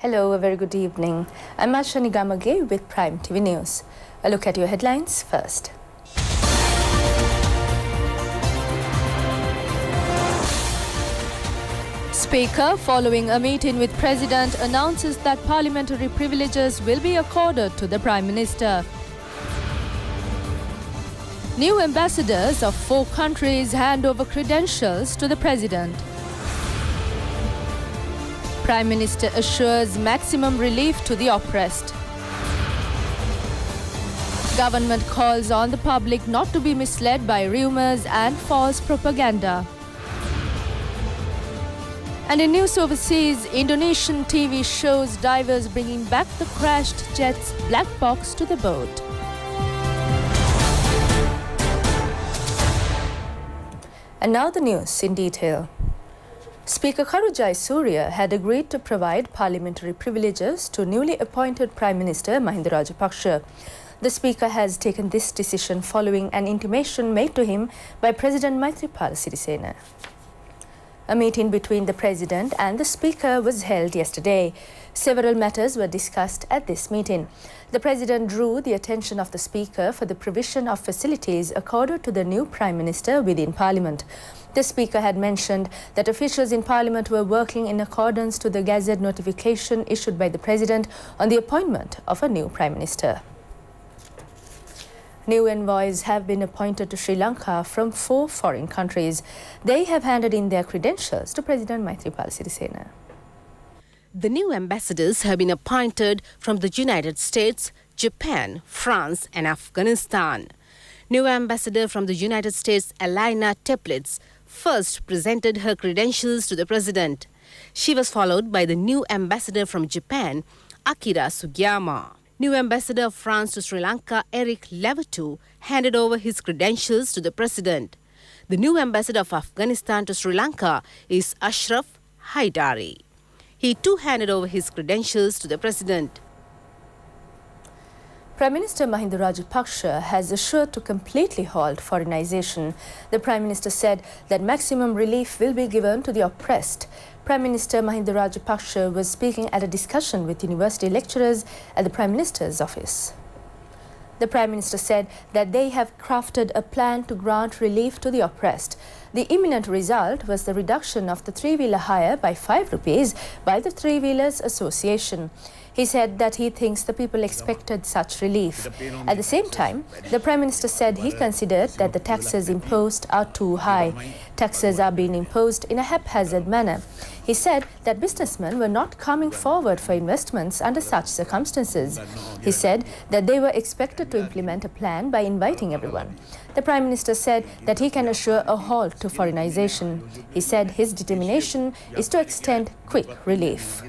Hello, a very good evening. I'm Ashani Gamage with Prime TV News. A look at your headlines first. Speaker, following a meeting with President, announces that parliamentary privileges will be accorded to the Prime Minister. New ambassadors of 4 countries hand over credentials to the President. Prime Minister assures maximum relief to the oppressed. Government calls on the public not to be misled by rumours and false propaganda. And in news overseas, Indonesian TV shows divers bringing back the crashed jet's black box to the boat. And now the news in detail. Speaker Karujai Surya had agreed to provide parliamentary privileges to newly appointed Prime Minister Mahinda Rajapaksa. The Speaker has taken this decision following an intimation made to him by President Maithripala Sirisena. A meeting between the President and the Speaker was held yesterday. Several matters were discussed at this meeting. The President drew the attention of the Speaker for the provision of facilities accorded to the new Prime Minister within Parliament. The Speaker had mentioned that officials in Parliament were working in accordance to the Gazette notification issued by the President on the appointment of a new Prime Minister. New envoys have been appointed to Sri Lanka from 4 foreign countries. They have handed in their credentials to President Maithripala Sirisena. The new ambassadors have been appointed from the United States, Japan, France and Afghanistan. New ambassador from the United States, Alina Teplitz, first presented her credentials to the President. She was followed by the new ambassador from Japan, Akira Sugiyama. New ambassador of France to Sri Lanka, Eric Levertu, handed over his credentials to the President. The new ambassador of Afghanistan to Sri Lanka is Ashraf Haidari. He too handed over his credentials to the President. Prime Minister Mahinda Rajapaksa has assured to completely halt foreignization. The Prime Minister said that maximum relief will be given to the oppressed. Prime Minister Mahinda Rajapaksa was speaking at a discussion with university lecturers at the Prime Minister's office. The Prime Minister said that they have crafted a plan to grant relief to the oppressed. The imminent result was the reduction of the three-wheeler hire by 5 rupees by the Three Wheelers Association. He said that he thinks the people expected such relief. At the same time, the Prime Minister said he considered that the taxes imposed are too high. Taxes are being imposed in a haphazard manner. He said that businessmen were not coming forward for investments under such circumstances. He said that they were expected to implement a plan by inviting everyone. The Prime Minister said that he can assure a halt to foreignization. He said his determination is to extend quick relief.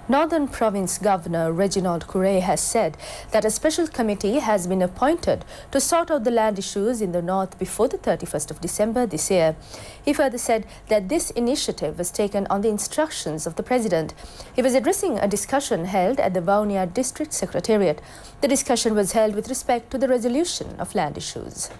Northern Province Governor Reginald Kure has said that a special committee has been appointed to sort out the land issues in the north before the 31st of December this year. He further said that this initiative was taken on the instructions of the President. He was addressing a discussion held at the Vaunia District Secretariat. The discussion was held with respect to the resolution of land issues.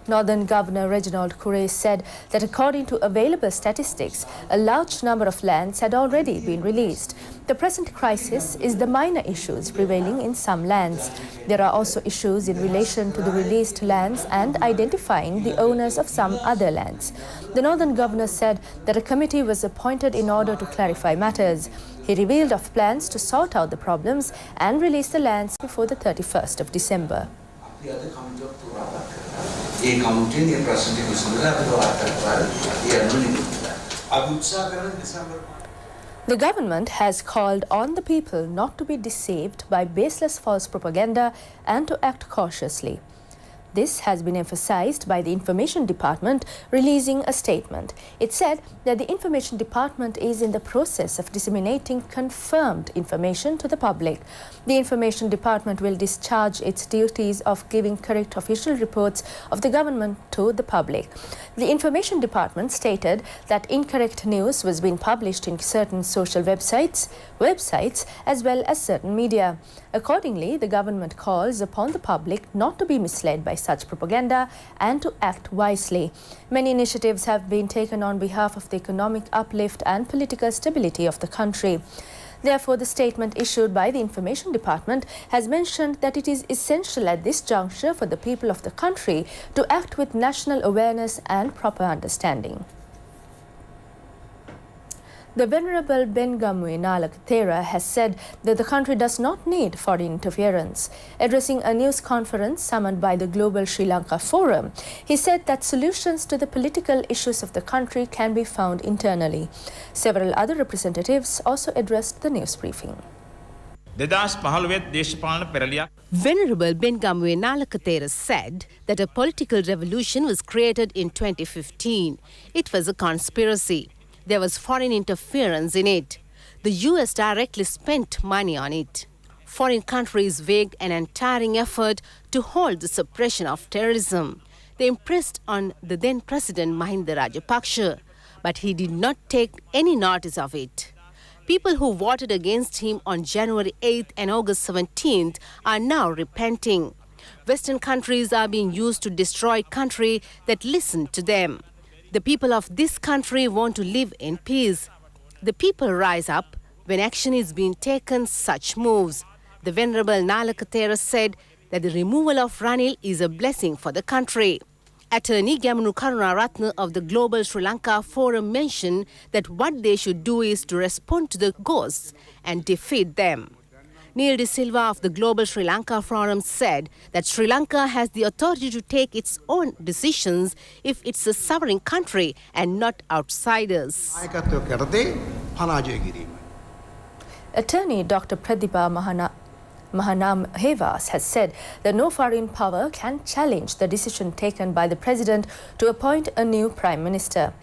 Northern Governor Reginald Kure said that according to available statistics, a large number of lands had already been released. The present crisis is the minor issues prevailing in some lands. There are also issues in relation to the released lands and identifying the owners of some other lands. The Northern Governor said that a committee was appointed in order to clarify matters. He revealed of plans to sort out the problems and release the lands before the 31st of December. The government has called on the people not to be deceived by baseless false propaganda and to act cautiously. This has been emphasized by the Information Department releasing a statement. It said that the Information Department is in the process of disseminating confirmed information to the public. The Information Department will discharge its duties of giving correct official reports of the government to the public. The Information Department stated that incorrect news was being published in certain social websites as well as certain media. Accordingly, the government calls upon the public not to be misled by such propaganda and to act wisely. Many initiatives have been taken on behalf of the economic uplift and political stability of the country. Therefore, the statement issued by the Information Department has mentioned that it is essential at this juncture for the people of the country to act with national awareness and proper understanding. The Venerable Bengamwe Nalakathera has said that the country does not need foreign interference. Addressing a news conference summoned by the Global Sri Lanka Forum, he said that solutions to the political issues of the country can be found internally. Several other representatives also addressed the news briefing. Venerable Bengamwe Nalakathera said that a political revolution was created in 2015. It was a conspiracy. There was foreign interference in it. The US directly spent money on it. Foreign countries waged an untiring effort to halt the suppression of terrorism. They impressed on the then President Mahinda Rajapaksa, but he did not take any notice of it. People who voted against him on January 8th and August 17th are now repenting. Western countries are being used to destroy country that listened to them. The people of this country want to live in peace. The people rise up when action is being taken such moves. The Venerable Nalakathera said that the removal of Ranil is a blessing for the country. Attorney Gamunu Karunaratne of the Global Sri Lanka Forum mentioned that what they should do is to respond to the ghosts and defeat them. Neil De Silva of the Global Sri Lanka Forum said that Sri Lanka has the authority to take its own decisions if it's a sovereign country and not outsiders. Attorney Dr. Pratibha Mahanamhevas has said that no foreign power can challenge the decision taken by the President to appoint a new Prime Minister.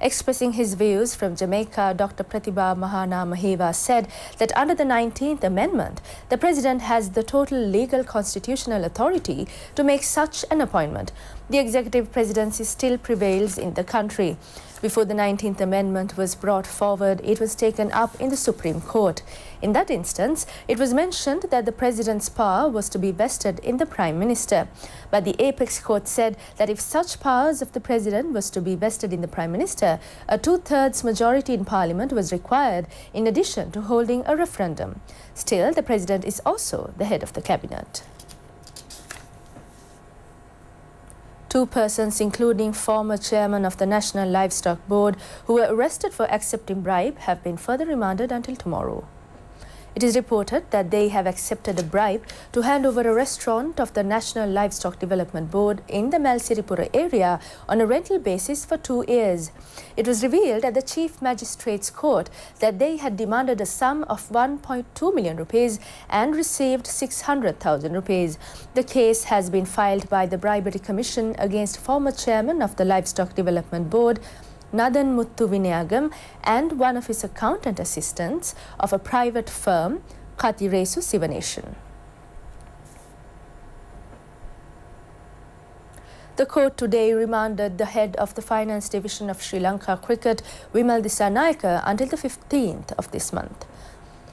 Expressing his views from Jamaica, Dr. Pratibha Mahanamhevas said that under the 19th Amendment, the President has the total legal constitutional authority to make such an appointment. The executive presidency still prevails in the country. Before the 19th Amendment was brought forward, it was taken up in the Supreme Court. In that instance, it was mentioned that the President's power was to be vested in the Prime Minister. But the Apex Court said that if such powers of the President was to be vested in the Prime Minister, a two-thirds majority in Parliament was required in addition to holding a referendum. Still, the President is also the head of the Cabinet. Two persons, including former chairman of the National Livestock Board, who were arrested for accepting bribe, have been further remanded until tomorrow. It is reported that they have accepted a bribe to hand over a restaurant of the National Livestock Development Board in the Malsiripura area on a rental basis for 2 years. It was revealed at the Chief Magistrate's Court that they had demanded a sum of 1.2 million rupees and received 600,000 rupees. The case has been filed by the Bribery Commission against former chairman of the Livestock Development Board, Nadan Muthu Vinayagam, and one of his accountant assistants of a private firm, Katiresu Sivaneshan. The court today remanded the head of the Finance Division of Sri Lanka Cricket, Wimal Dissanayake, until the 15th of this month.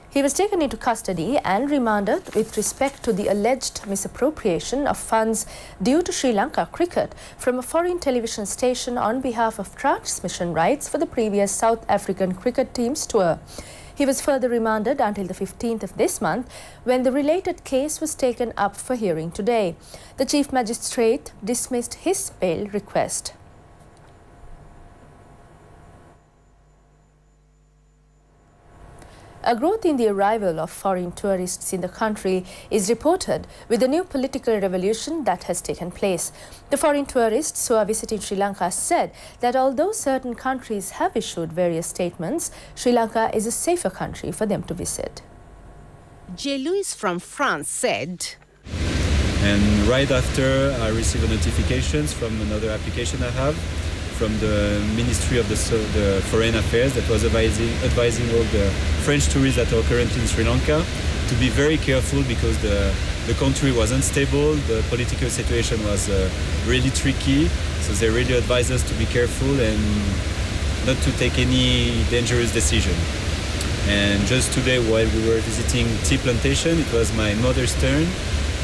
He was taken into custody and remanded with respect to the alleged misappropriation of funds due to Sri Lanka Cricket from a foreign television station on behalf of transmission rights for the previous South African cricket team's tour. He was further remanded until the 15th of this month, when the related case was taken up for hearing today. The Chief Magistrate dismissed his bail request. A growth in the arrival of foreign tourists in the country is reported with the new political revolution that has taken place. The foreign tourists who are visiting Sri Lanka said that although certain countries have issued various statements, Sri Lanka is a safer country for them to visit. J. Louis from France said, and right after I received a notification from another application I have from the Ministry of the Foreign Affairs that was advising all the French tourists that are currently in Sri Lanka to be very careful because the country was unstable, the political situation was really tricky, so they really advised us to be careful and not to take any dangerous decision. And just today while we were visiting tea plantation, it was my mother's turn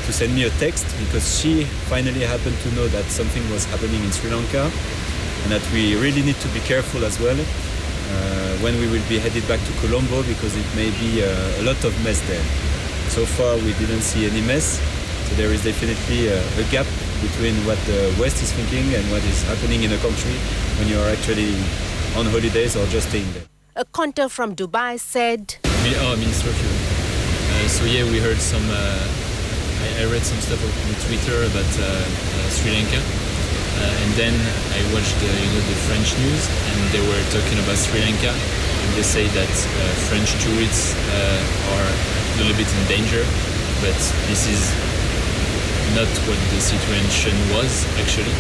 to send me a text because she finally happened to know that something was happening in Sri Lanka and that we really need to be careful as well when we will be headed back to Colombo because it may be a lot of mess there. So far we didn't see any mess, so there is definitely a gap between what the West is thinking and what is happening in a country when you are actually on holidays or just staying there. A contact from Dubai said, Minister of Fuel. So yeah, we heard some, I read some stuff on Twitter about Sri Lanka. And then I watched the French news and they were talking about Sri Lanka. And they say that French tourists are a little bit in danger, but this is not what the situation was actually,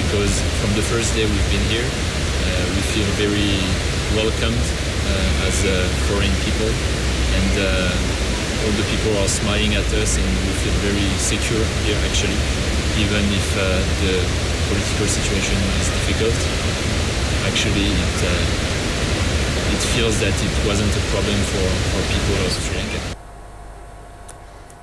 because from the first day we've been here, we feel very welcomed as foreign people, and all the people are smiling at us and we feel very secure here actually, even if the political situation is difficult. Actually it feels that it wasn't a problem for people of Sri Lanka.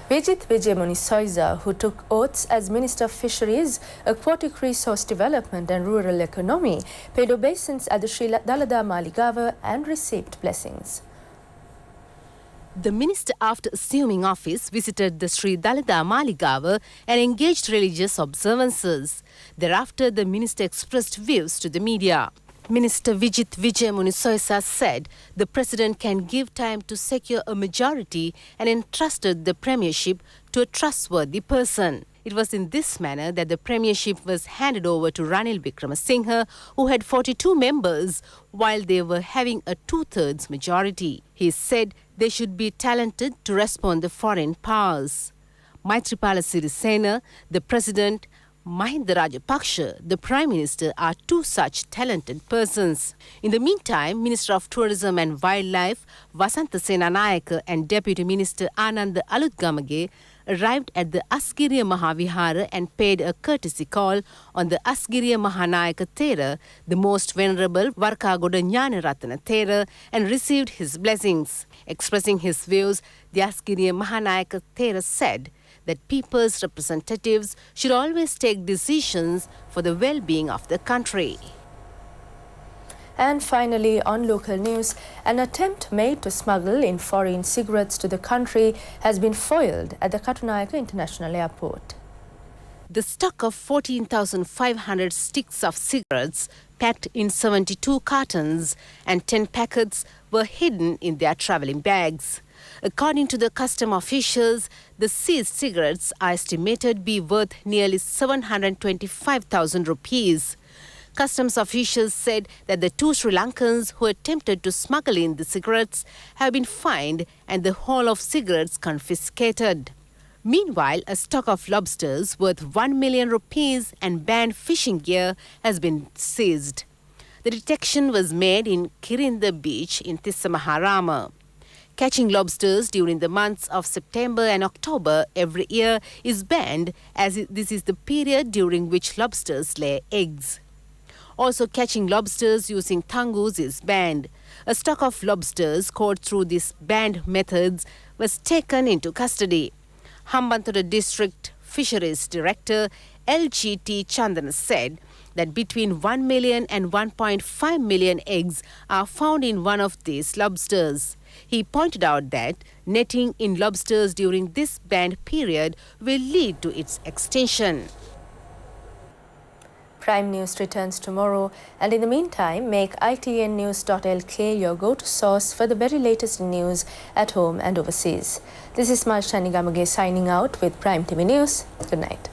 Vijit Vijay who took oaths as Minister of Fisheries, Aquatic Resource Development and Rural Economy, paid obeisance at the Sri Dalada Maligava and received blessings. The minister, after assuming office, visited the Sri Dalada Maligava and engaged religious observances. Thereafter, the minister expressed views to the media. Minister Vijit Vijay said the president can give time to secure a majority and entrusted the premiership to a trustworthy person. It was in this manner that the premiership was handed over to Ranil Wickremesinghe, who had 42 members, while they were having a 2/3 majority. He said they should be talented to respond to foreign powers. Maithripala Sirisena, the president, Mahinda Rajapaksa, the Prime Minister, are two such talented persons. In the meantime, Minister of Tourism and Wildlife, Vasantha Senanayake, and Deputy Minister Ananda Alutgamage arrived at the Asgiriya Mahavihara and paid a courtesy call on the Asgiriya Mahanayaka Thera, the most venerable Varkagoda Jnanaratana Thera, and received his blessings. Expressing his views, the Asgiriya Mahanayaka Thera said that people's representatives should always take decisions for the well-being of the country. And finally, on local news, an attempt made to smuggle in foreign cigarettes to the country has been foiled at the Katunayake International Airport. The stock of 14,500 sticks of cigarettes packed in 72 cartons and 10 packets were hidden in their travelling bags. According to the custom officials, the seized cigarettes are estimated to be worth nearly 725,000 rupees. Customs officials said that the two Sri Lankans who attempted to smuggle in the cigarettes have been fined and the haul of cigarettes confiscated. Meanwhile, a stock of lobsters worth 1 million rupees and banned fishing gear has been seized. The detection was made in Kirinda Beach in Tissamaharama. Catching lobsters during the months of September and October every year is banned, as this is the period during which lobsters lay eggs. Also, catching lobsters using tangus is banned. A stock of lobsters caught through these banned methods was taken into custody. Hambantota District Fisheries Director LGT Chandana said that between 1 million and 1.5 million eggs are found in one of these lobsters. He pointed out that netting in lobsters during this banned period will lead to its extinction. Prime News returns tomorrow, and in the meantime, make itnnews.lk your go-to source for the very latest news at home and overseas. This is Marshani Gamage signing out with Prime TV News. Good night.